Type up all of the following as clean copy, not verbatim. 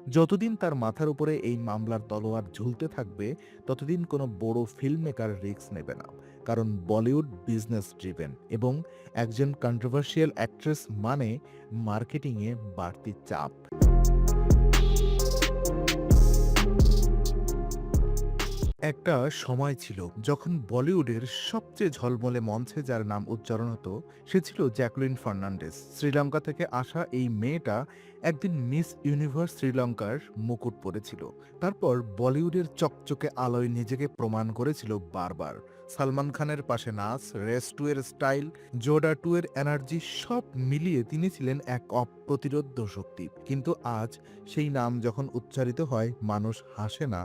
যতদিন তার মাথার উপরে এই মামলার তলোয়ার ঝুলতে থাকবে, ততদিন কোনো বড় ফিল্ম মেকার রিস্ক নেবে না। কারণ বলিউড বিজনেস ড্রিভেন এবং একজন কন্ট্রোভার্সিয়াল অ্যাক্ট্রেস মানে মার্কেটিংয়ে বাড়তি চাপ। একটা সময় ছিল যখন বলিউডের সবচেয়ে ঝলমলে মঞ্চে যার নাম উচ্চারণ হতো সে ছিল জ্যাকুলিন ফার্নান্ডেজ। শ্রীলঙ্কা থেকে আসা এই মেয়েটা একদিন মিস ইউনিভার্স শ্রীলঙ্কার মুকুট পরেছিল। তারপর বলিউডের চকচকে আলোয় নিজেকে প্রমাণ করেছিল বারবার। সালমান খানের পাশে নাচ, রেস টু এর স্টাইল, জোডা টু এর এনার্জি সব মিলিয়ে তিনি ছিলেন এক অপ্রতিরোধ্য শক্তি। কিন্তু আজ সেই নাম যখন উচ্চারিত হয়, মানুষ হাসে না,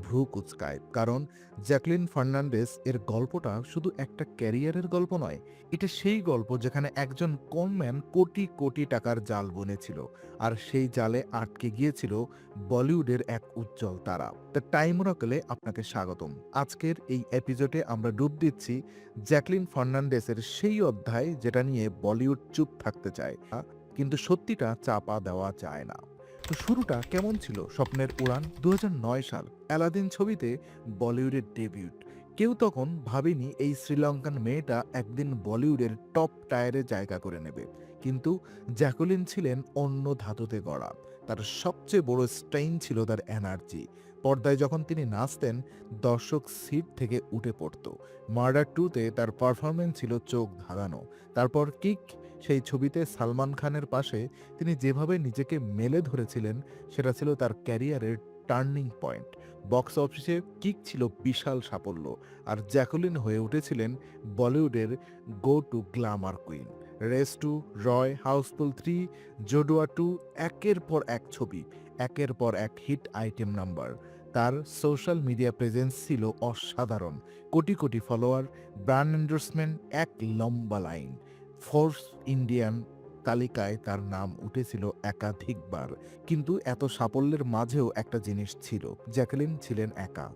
ভ্রু কুঁচকায়। কারণ জ্যাকলিন ফার্নান্ডেজ এর গল্পটা শুধু একটা ক্যারিয়ারের গল্প নয়, এটা সেই গল্প যেখানে একজন কনম্যান কোটি কোটি টাকার জাল বুনেছিল, আর সেই জালে আটকে গিয়েছিল বলিউডের এক উজ্জ্বল তারা। দ্য টাইম ওরাকলে আপনাকে স্বাগতম। আজকের এই এপিসোডে আমরা ডুব দিচ্ছি জ্যাকলিন ফার্নান্ডেজের সেই অধ্যায় যেটা নিয়ে বলিউড চুপ থাকতে চায়, কিন্তু সত্যিটা চাপা দেওয়া যায় না। তো শুরুটা কেমন ছিল? স্বপ্নের উড়ান 2009 সাল, অ্যালাদিন ছবিতে বলিউডের ডেবিউট। কেউ তখন ভাবেনি এই শ্রীলঙ্কান মেয়েটা একদিন বলিউডের টপ টায়ারে জায়গা করে নেবে। কিন্তু জ্যাকুলিন ছিলেন অন্য ধাতুতে গড়া। তার সবচেয়ে বড় স্ট্রেইন ছিল তার এনার্জি। পর্দায় যখন তিনি নাচতেন, দর্শক সিট থেকে উঠে পড়ত। মার্ডার 2-তে তার পারফরমেন্স ছিল চোখ ধাঁধানো। তারপর কিক, সেই ছবিতে সালমান খানের পাশে তিনি যেভাবে নিজেকে মেলে ধরেছিলেন, সেটা ছিল তার ক্যারিয়ারের টার্নিং পয়েন্ট। বক্স অফিসে কিক ছিল বিশাল সাফল্য, আর জ্যাকুলিন হয়ে উঠেছিলেন বলিউডের go to glamour queen. Race two, Roy, Housefull 3, Judwaa 2, একের পর এক ছবি, একের পর এক হিট আইটেম নাম্বার। তার সোশ্যাল মিডিয়া প্রেজেন্স ছিল অসাধারণ। Crore crore follower, brand endorsement, এক লম্বা লাইন। ফোর্স ইন্ডিয়ান তালিকায় তার নাম উঠেছিল একাধিকবার। কিন্তু এত সাফল্যের মাঝেও একটা জিনিস ছিল, জ্যাকলিন ছিলেন একা।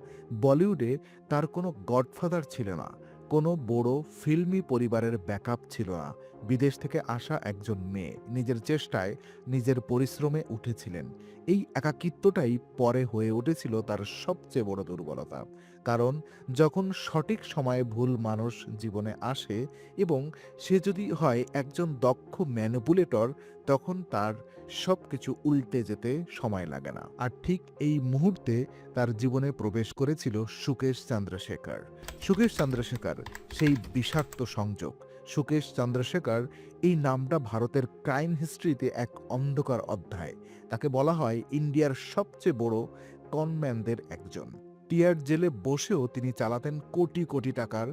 বলিউডে তার কোনো গডফাদার ছিল না, কোনো বড় ফিল্মি পরিবারের ব্যাকআপ ছিল না। বিদেশ থেকে আসা একজন মেয়ে নিজের চেষ্টায়, নিজের পরিশ্রমে উঠেছিলেন। এই একাকিত্বটাই পরে হয়ে উঠেছিল তার সবচেয়ে বড় দুর্বলতা। কারণ যখন সঠিক সময়ে ভুল মানুষ জীবনে আসে এবং সে যদি হয় একজন দক্ষ ম্যানিপুলেটর, তখন তার সবকিছু উল্টে যেতে সময় লাগে না। আর ঠিক এই মুহূর্তে তার জীবনে প্রবেশ করেছিল সুকেশ চন্দ্রশেখর। সুকেশ চন্দ্রশেখর সেই বিষাক্ত সংযোগ। সুকেশ চন্দ্রশেখর এই নামটা ভারতের ক্রাইম হিস্ট্রিতে এক অন্ধকার অধ্যায়। তাকে বলা হয় ইন্ডিয়ার সবচেয়ে বড় কনম্যানদের একজন। টিয়ার জেলে বসেও তিনি চালাতেন কোটি কোটি টাকার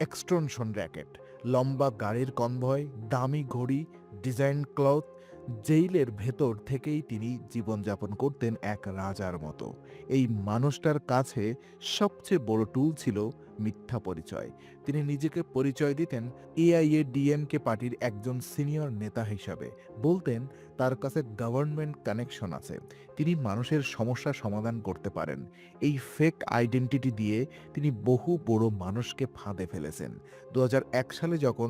এক্সটর্শন র্যাকেট। লম্বা গাড়ির কনভয়, দামি ঘড়ি, ডিজাইন ক্লথ। জেইলের ভেতর থেকেই তিনি জীবনযাপন করতেন এক রাজার মতো। এই মানুষটার কাছে সবচেয়ে বড় টুল ছিল মিথ্যা পরিচয়। তিনি নিজেকে পরিচয় দিতেন এআইএডিএমকে পার্টির একজন সিনিয়র নেতা হিসাবে। বলতেন তার কাছে গভর্নমেন্ট কানেকশন আছে, তিনি মানুষের সমস্যা সমাধান করতে পারেন। এই ফেক আইডেন্টিটি দিয়ে তিনি বহু বড় মানুষকে ফাঁদে ফেলেছেন। 2001 সালে যখন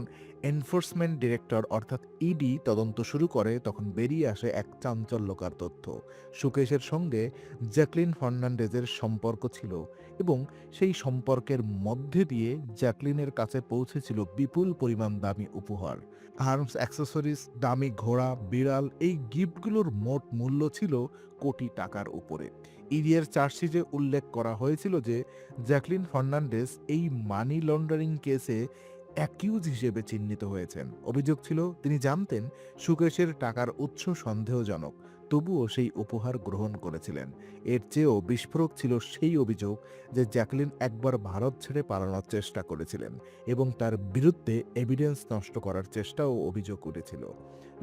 এনফোর্সমেন্ট ডিরেক্টর অর্থাৎ ইডি তদন্ত শুরু করে, তখন বেরিয়ে আসে এক চাঞ্চল্যকর তথ্য। সুকেশের সঙ্গে জ্যাকলিন ফার্নান্ডেজের সম্পর্ক ছিল, এবং সেই সম্পর্কের মধ্যে দিয়ে জ্যাকলিনের কাছে পৌঁছেছিল বিপুল পরিমাণ দামি উপহার, আর্মস, অ্যাক্সেসরিজ, দামি ঘোড়া, বিড়াল। এই গিফটগুলোর মোট মূল্য ছিল কোটি টাকার উপরে। ইডির চার্জশিটে উল্লেখ করা হয়েছিল যে জ্যাকলিন ফার্নান্ডেজ এই মানি লন্ডারিং কেসে অ্যাকিউজ হিসেবে চিহ্নিত হয়েছেন। অভিযোগ ছিল তিনি জানতেন সুকেশের টাকার উৎস সন্দেহজনক, তবুও সেই উপহার গ্রহণ করেছিলেন। এর চেয়েও বিস্ফোরক ছিল সেই অভিযোগ যে জ্যাকলিন একবার ভারত ছেড়ে পালানোর চেষ্টা করেছিলেন, এবং তার বিরুদ্ধে এভিডেন্স নষ্ট করার চেষ্টাও অভিযোগ উঠেছিল।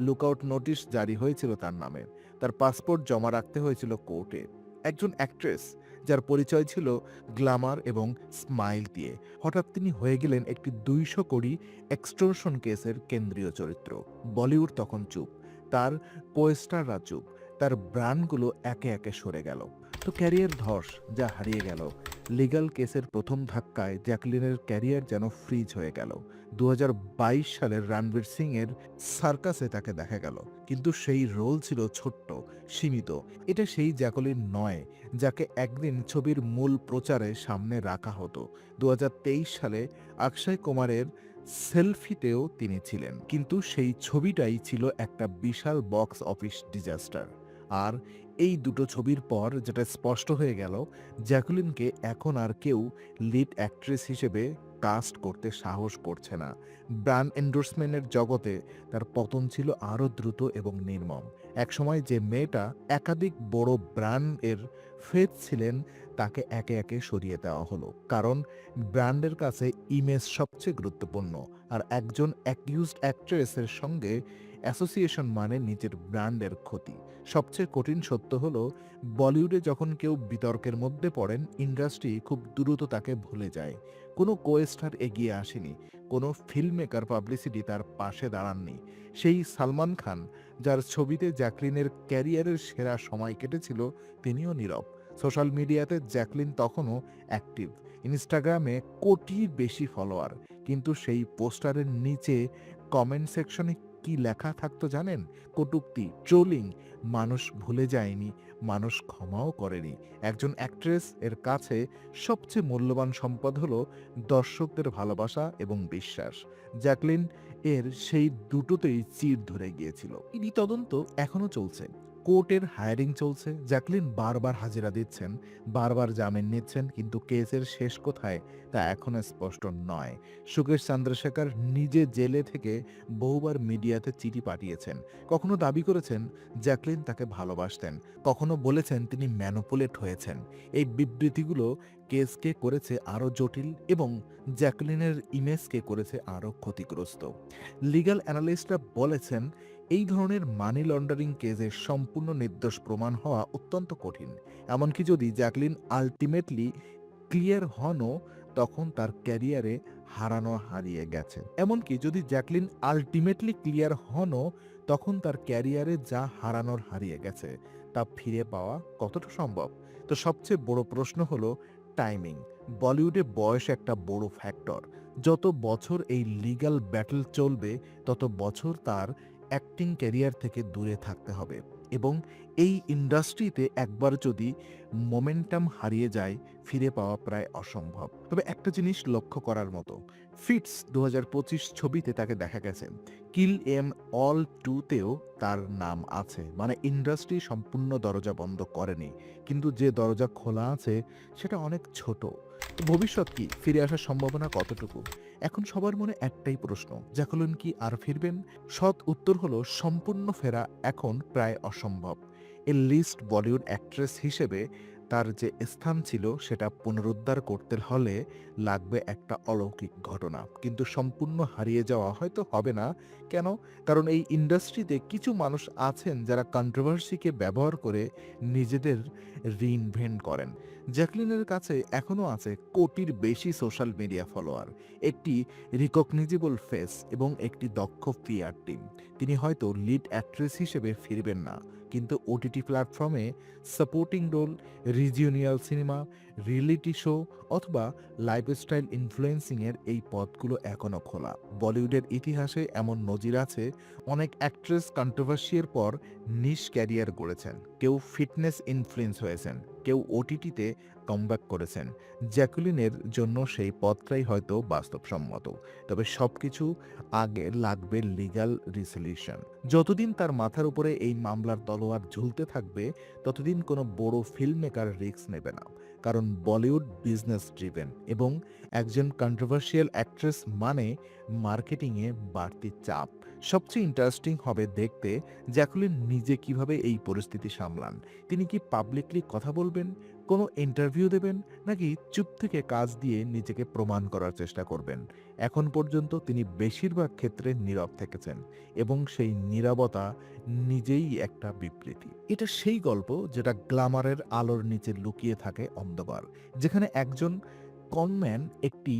লুকআউট নোটিশ জারি হয়েছিল তার নামে। তার পাসপোর্ট জমা রাখতে হয়েছিল কোর্টে। একজন অ্যাক্ট্রেস যার পরিচয় ছিল গ্ল্যামার এবং স্মাইল দিয়ে, হঠাৎ তিনি হয়ে গেলেন একটি 200 কোটি এক্সটর্শন কেসের কেন্দ্রীয় চরিত্র। বলিউড তখন চুপ, তার কোয়েস্টাররা চুপ, তার ব্র্যান্ডগুলো একে একে সরে গেল। তো ক্যারিয়ার ধস যা হারিয়ে গেল, লিগ্যাল কেসের প্রথম ধাক্কায় জ্যাকলিনের ক্যারিয়ার যেন ফ্রিজ হয়ে গেল। 2022 সালের রণবীর সিং এর সার্কাসে তাকে দেখা গেল, কিন্তু সেই রোল ছিল ছোট্ট, সীমিত। এটা সেই জ্যাকলিন নয় যাকে একদিন ছবির মূল প্রচারে সামনে রাখা হতো। 2023 সালে অক্ষয় কুমারের সেলফিতেও তিনি ছিলেন, কিন্তু সেই ছবিটাই ছিল একটা বিশাল বক্স অফিস ডিজাস্টার। আর এই দুটো ছবির পর যেটা স্পষ্ট হয়ে গেল, জ্যাকুলিনকে এখন আর কেউ লিড অ্যাক্ট্রেস হিসেবে কাস্ট করতে সাহস করছে না। ব্র্যান্ড এন্ডোর্সমেন্টের জগতে তার পতন ছিল আরও দ্রুত এবং নির্মম। একসময় যে মেয়েটা একাধিক বড় ব্র্যান্ডের ফেস ছিলেন, তাকে একে একে সরিয়ে দেওয়া হলো, কারণ ব্র্যান্ডের কাছে ইমেজ সবচেয়ে গুরুত্বপূর্ণ। আর একজন অ্যাকিউজড অ্যাক্ট্রেসের সঙ্গে অ্যাসোসিয়েশন মানে নিজের ব্র্যান্ডের ক্ষতি। সবচেয়ে কঠিন সত্য হলো, বলিউডে যখন কেউ বিতর্কের মধ্যে পড়েন, ইন্ডাস্ট্রি খুব দ্রুত তাকে ভুলে যায়। কোনো কোয়েস্টার এগিয়ে আসেনি, কোনো ফিল্ম মেকার পাবলিসিটি তার পাশে দাঁড়াননি। সেই সালমান খান, যার ছবিতে জ্যাকলিনের ক্যারিয়ারের সেরা সময় কেটেছিল, তিনিও নীরব। সোশ্যাল মিডিয়াতে জ্যাকলিন তখনও অ্যাক্টিভ, ইনস্টাগ্রামে কোটির বেশি ফলোয়ার, কিন্তু সেই পোস্টারের নিচে কমেন্ট সেকশনে কি লেখা থাকতো জানেন? কটূক্তি, ট্রোলিং। মানুষ ভুলে যায়নি, মানুষ ক্ষমাও করেনি। একজন অ্যাক্ট্রেস এর কাছে সবচেয়ে মূল্যবান সম্পদ হলো দর্শকদের ভালোবাসা এবং বিশ্বাস। জ্যাকলিন এর সেই দুটোতেই চির ধরে গিয়েছিল। ইডি তদন্ত এখনো চলছে, কোর্টের হায়ারিং চলছে। জ্যাকলিন বারবার হাজিরা দিচ্ছেন, বারবার জামিন নিচ্ছেন, কিন্তু কেসের শেষ কোথায় তা এখনো স্পষ্ট নয়। সুকেশ চন্দ্রশেখর নিজে জেলে থেকে বহুবার মিডিয়াতে চিঠি পাঠিয়েছেন। কখনো দাবি করেছেন জ্যাকলিন তাকে ভালোবাসতেন, কখনো বলেছেন তিনি ম্যানুপুলেট হয়েছেন। এই বিবৃতিগুলো কেসকে করেছে আরও জটিল এবং জ্যাকলিনের ইমেজকে করেছে আরও ক্ষতিগ্রস্ত। লিগ্যাল অ্যানালিস্টরা বলেছেন, এই ধরনের মানি লন্ডারিং কেসে সম্পূর্ণ নির্দোষ প্রমাণ হওয়া অত্যন্ত কঠিন। এমনকি যদি জ্যাকলিন আলটিমেটলি ক্লিয়ার হনও, তখন তার ক্যারিয়ারে হারিয়ে গেছে। এমনকি যদি জ্যাকলিন আলটিমেটলি ক্লিয়ার হনও, তখন তার ক্যারিয়ারে যা হারানোর হারিয়ে গেছে তা ফিরে পাওয়া কতটা সম্ভব? তো সবচেয়ে বড় প্রশ্ন হলো টাইমিং। বলিউডে বয়স একটা বড় ফ্যাক্টর। যত বছর এই লিগ্যাল ব্যাটল চলবে, তত বছর তার অ্যাক্টিং ক্যারিয়ার থেকে দূরে থাকতে হবে। এবং এই ইন্ডাস্ট্রিতে একবার যদি মোমেন্টাম হারিয়ে যায়, ফিরে পাওয়া প্রায় অসম্ভব। তবে একটা জিনিস লক্ষ্য করার মতো, ফিটস 2025 ছবিতে তাকে দেখা গেছে, কিল এম অল 2তেও তার নাম আছে। মানে ইন্ডাস্ট্রি সম্পূর্ণ দরজা বন্ধ করেনি, কিন্তু যে দরজা খোলা আছে সেটা অনেক ছোট। তো ভবিষ্যৎ কি? ফিরে আসার সম্ভাবনা কতটুকু? এখন সবার মনে একটাই প্রশ্ন, জ্যাকুলিন কি আর ফিরবেন? সৎ উত্তর হলো, সম্পূর্ণ ফেরা এখন প্রায় অসম্ভব। এ লিস্ট বলিউড অ্যাক্ট্রেস হিসেবে তার যে স্থান ছিল সেটা পুনরুদ্ধার করতে হলে লাগবে একটা অলৌকিক ঘটনা। কিন্তু সম্পূর্ণ হারিয়ে যাওয়া হয়তো হবে না। কেন? কারণ এই ইন্ডাস্ট্রিতে কিছু মানুষ আছেন যারা কন্ট্রোভার্সিকে ব্যবহার করে নিজেদের রিইনভেন্ট করেন। জ্যাকলিনের কাছে এখনও আছে কোটির বেশি সোশ্যাল মিডিয়া ফলোয়ার, একটি রিকগনিজেবল ফেস এবং একটি দক্ষ পিআর টিম। তিনি হয়তো লিড অ্যাক্ট্রেস হিসেবে ফিরবেন না, কিন্তু ওটিটি প্ল্যাটফর্মে supporting role, regional cinema, reality show অথবা লাইফস্টাইল ইনফ্লুয়েন্সিংয়ের এই পথগুলো এখনও খোলা। বলিউডের ইতিহাসে এমন নজির আছে, অনেক অ্যাক্ট্রেস কন্ট্রোভার্সির পর নিশ ক্যারিয়ার গড়েছেন। কেউ ফিটনেস ইনফ্লুয়েন্স হয়েছেন, কেউ ওটিটিতে কামব্যাক করেছেন। জ্যাকুলিনের জন্য সেই পথটাই হয়তো বাস্তবসম্মত। তবে সবকিছু আগে লাগবে লিগ্যাল রিসলিউশন। যতদিন তার মাথার উপরে এই মামলার তলোয়ার ঝুলতে থাকবে, ততদিন কোনো বড় ফিল্ম মেকার রিস্ক নেবে না। কারণ বলিউড বিজনেস ড্রিভেন এবং একজন কন্ট্রোভার্সিয়াল অ্যাক্ট্রেস মানে মার্কেটিংয়ে বাড়তি চাপ। সবচেয়ে ইন্টারেস্টিং হবে দেখতে জ্যাকুলিন নিজে কিভাবে এই পরিস্থিতি সামলান। তিনি কি পাবলিকলি কথা বলবেন, কোনো ইন্টারভিউ দেবেন, নাকি চুপ থেকে কাজ দিয়ে নিজেকে প্রমাণ করার চেষ্টা করবেন? এখন পর্যন্ত তিনি বেশিরভাগ ক্ষেত্রে নীরব থেকেছেন এবং সেই নীরবতা নিজেই একটা বিবৃতি। এটা সেই গল্প যেটা গ্ল্যামারের আলোর নিচে লুকিয়ে থাকে অন্ধকার, যেখানে একজন কনম্যান একটি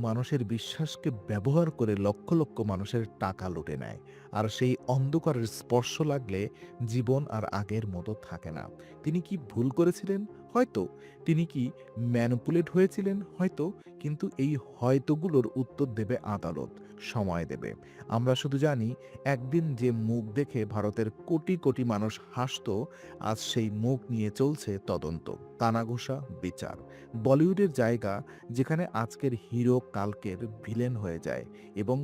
মানুষের বিশ্বাসকে ব্যবহার করে লক্ষ লক্ষ মানুষের টাকা লুটে নেয়। আর সেই অন্ধকারের স্পর্শ লাগলে জীবন আর আগের মতো থাকে না। তিনি কি ভুল করেছিলেন? হয়তো তিনি কি ম্যানিপুলেট হয়েছিলেন? হয়তো। কিন্তু এই হয়তোগুলোর উত্তর দেবে আদালত, সময় দেবে। আমরা শুধু জানি একদিন যে মুখ দেখে ভারতের কোটি, কোটি মানুষ হাসতো, আজ সেই মুখ নিয়ে চলছে তদন্ত, কানাঘুষা, বিচার। বলিউডের জায়গা যেখানে আজকের হিরো কালকের ভিলেন হয়ে যায় এবং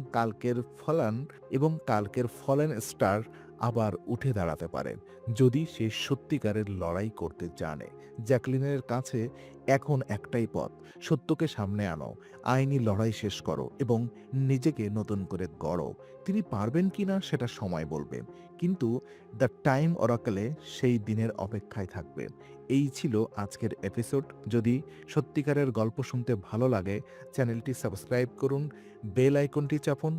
কালকের ফলেন স্টার আবার উঠে দাঁড়াতে পারে যদি সে সত্যিকারের লড়াই করতে জানে। জ্যাকলিনের কাছে এখন একটাই পথ, সত্যকে সামনে আনো, আইনি লড়াই শেষ করো এবং নিজেকে নতুন করে গড়ো। তিনি পারবেন কিনা সেটা সময় বলবে, কিন্তু দ্য টাইম অরাকলে সেই দিনের অপেক্ষায় থাকবে। এই ছিল আজকের এপিসোড। যদি সত্যিকারের গল্প শুনতে ভালো লাগে, চ্যানেলটি সাবস্ক্রাইব করুন, বেল আইকনটি চাপুন।